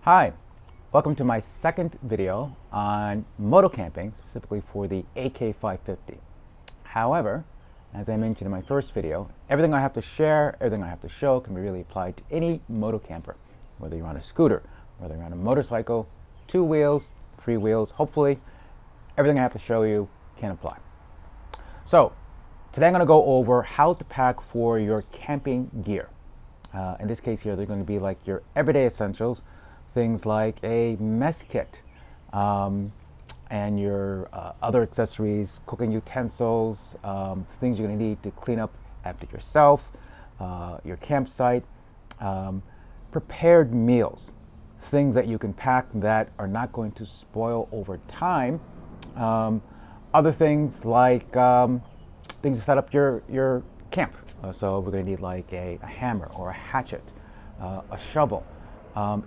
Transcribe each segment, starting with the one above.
Hi, welcome to my second video on motocamping, specifically for the AK550. However, as I mentioned in my first video, everything I have to share, everything I have to show can be really applied to any motocamper, whether you're on a scooter, whether you're on a motorcycle, 2 wheels, 3 wheels, hopefully everything I have to show you can apply. So today I'm going to go over how to pack for your camping gear. In this case here, they're going to be like your everyday essentials, things like a mess kit and your other accessories, cooking utensils, things you're going to need to clean up after yourself, your campsite, prepared meals, things that you can pack that are not going to spoil over time, other things like things to set up your camp. So we're going to need like a hammer or a hatchet, a shovel,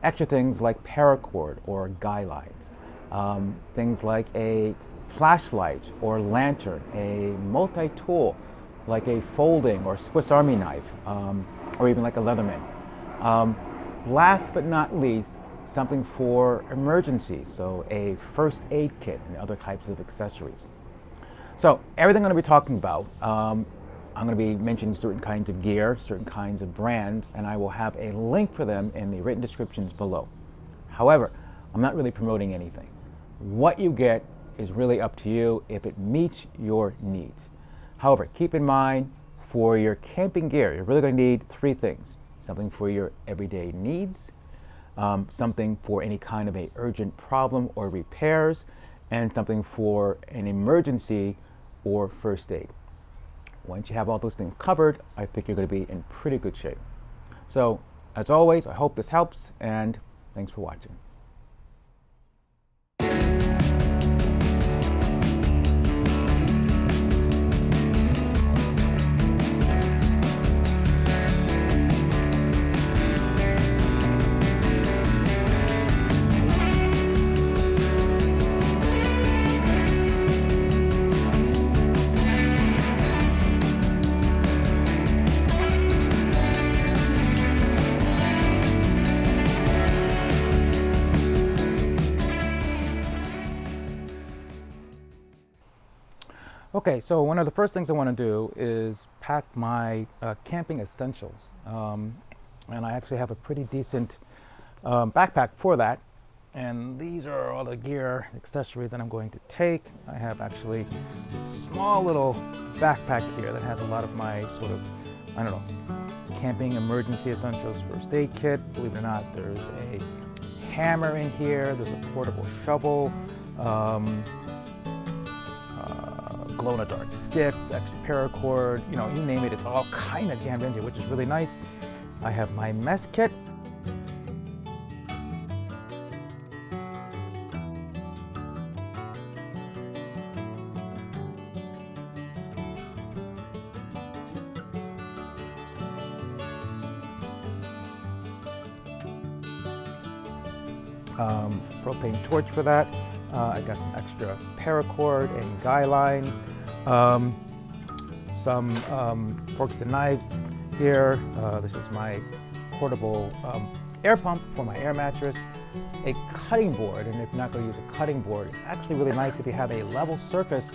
extra things like paracord or guy lines, things like a flashlight or lantern, a multi-tool like a folding or Swiss Army knife, or even like a Leatherman. Last but not least, something for emergencies, so a first aid kit and other types of accessories. So everything I'm going to be talking about, I'm going to be mentioning certain kinds of gear, certain kinds of brands, and I will have a link for them in the written descriptions below. However, I'm not really promoting anything. What you get is really up to you if it meets your needs. However, keep in mind, for your camping gear, you're really going to need 3 things. Something for your everyday needs, something for any kind of an urgent problem or repairs, and something for an emergency or first aid. Once you have all those things covered, I think you're going to be in pretty good shape. So, as always, I hope this helps, and thanks for watching. Okay, so one of the first things I want to do is pack my camping essentials. And I actually have a pretty decent backpack for that. And these are all the gear, accessories that I'm going to take. I have actually a small little backpack here that has a lot of my sort of, I don't know, camping emergency essentials, first aid kit. Believe it or not, there's a hammer in here, there's a portable shovel, glow-in-the-dark sticks, extra paracord, you know, you name it, it's all kind of jammed in here, which is really nice. I have my mess kit. Propane torch for that. I got some extra paracord and guy lines, some forks and knives here. This is my portable air pump for my air mattress, a cutting board, and if you're not going to use a cutting board, it's actually really nice if you have a level surface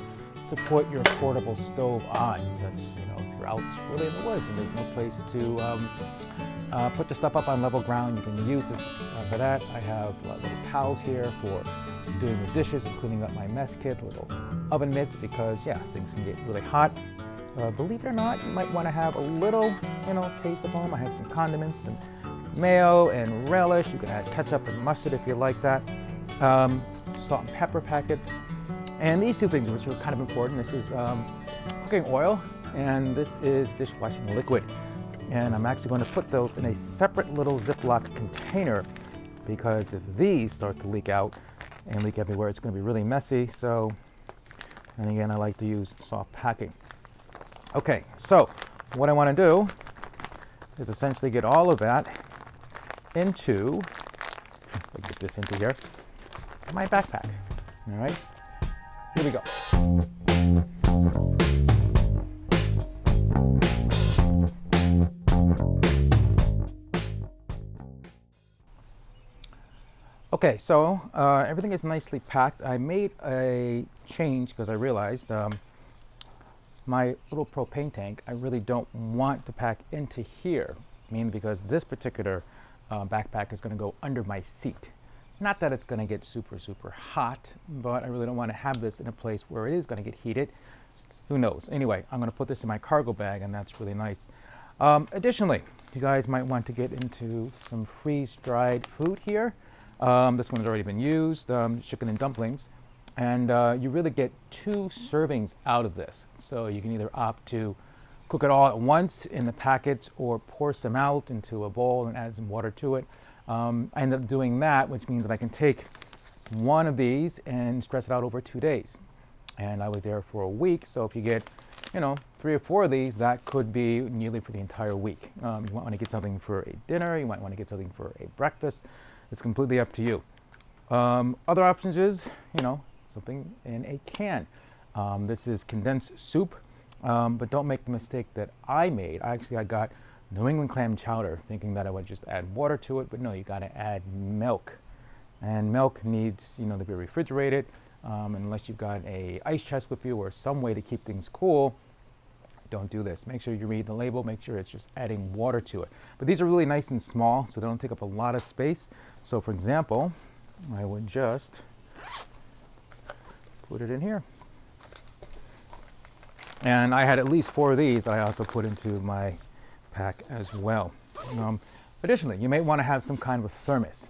to put your portable stove on, such, you know, if you're out really in the woods and there's no place to put the stuff up on level ground, you can use this for that. I have little towels here for doing the dishes and cleaning up my mess kit, little oven mitts, because yeah, things can get really hot. Believe it or not, you might want to have a little, you know, taste of home. I have some condiments and mayo and relish. You can add ketchup and mustard if you like that. Salt and pepper packets. And these 2 things, which are kind of important. This is cooking oil, and this is dishwashing liquid. And I'm actually going to put those in a separate little Ziploc container, because if these start to leak out and leak everywhere, it's going to be really messy. So, and again, I like to use soft packing. Okay, so what I want to do is essentially get all of that into, let me get this into here, my backpack. All right, here we go. Okay, so everything is nicely packed. I made a change because I realized my little propane tank, I really don't want to pack into here, mainly because this particular backpack is going to go under my seat. Not that it's going to get super, super hot, but I really don't want to have this in a place where it is going to get heated. Who knows? Anyway, I'm going to put this in my cargo bag, and that's really nice. Additionally, you guys might want to get into some freeze-dried food here. This one's already been used, chicken and dumplings. And you really get 2 servings out of this. So you can either opt to cook it all at once in the packets or pour some out into a bowl and add some water to it. I ended up doing that, which means that I can take one of these and stretch it out over 2 days. And I was there for a week, so if you get, 3 or 4 of these, that could be nearly for the entire week. You might want to get something for a dinner, you might want to get something for a breakfast. It's completely up to you. Other options is, something in a can. This is condensed soup, but don't make the mistake that I made. I got New England clam chowder, thinking that I would just add water to it, but no, you gotta add milk. And milk needs, to be refrigerated, unless you've got a ice chest with you or some way to keep things cool. Don't do this. Make sure you read the label, make sure it's just adding water to it. But these are really nice and small, so they don't take up a lot of space. So for example, I would just put it in here. And I had at least 4 of these that I also put into my pack as well. Additionally, you may want to have some kind of a thermos.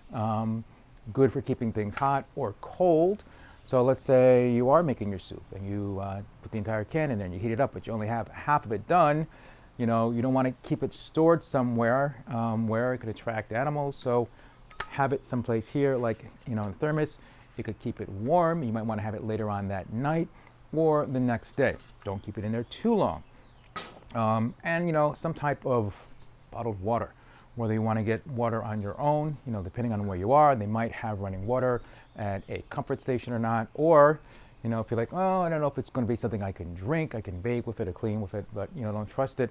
Good for keeping things hot or cold. So let's say you are making your soup and you put the entire can in there and you heat it up, but you only have half of it done. You don't want to keep it stored somewhere where it could attract animals. So have it someplace here, like in a thermos. You could keep it warm. You might want to have it later on that night or the next day. Don't keep it in there too long. And some type of bottled water, whether you want to get water on your own, depending on where you are. They might have running water at a comfort station or not, or if you're like, oh, I don't know if it's going to be something I can drink, I can bathe with it or clean with it, but don't trust it.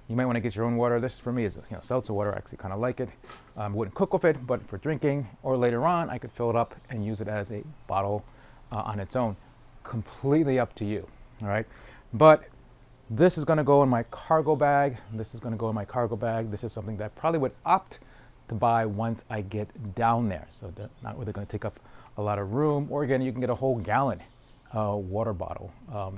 You might want to get your own water. This for me is seltzer water. I actually kind of like it. Wouldn't cook with it, but for drinking or later on, I could fill it up and use it as a bottle on its own. Completely up to you. All right, but this is going to go in my cargo bag. This is going to go in my cargo bag. This is something that I probably would opt to buy once I get down there. So they're not really going to take up a lot of room. Or again, you can get a whole gallon water bottle,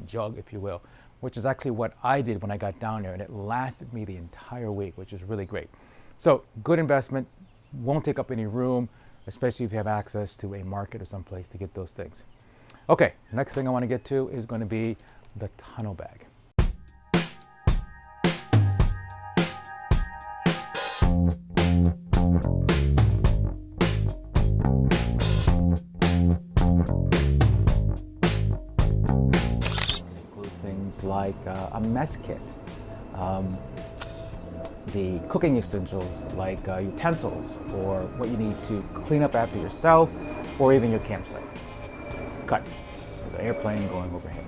jug, if you will, which is actually what I did when I got down there. And it lasted me the entire week, which is really great. So good investment, won't take up any room, especially if you have access to a market or someplace to get those things. Okay, next thing I want to get to is going to be the tonneau bag. Like a mess kit, the cooking essentials like utensils or what you need to clean up after yourself or even your campsite. Cut. There's an airplane going overhead.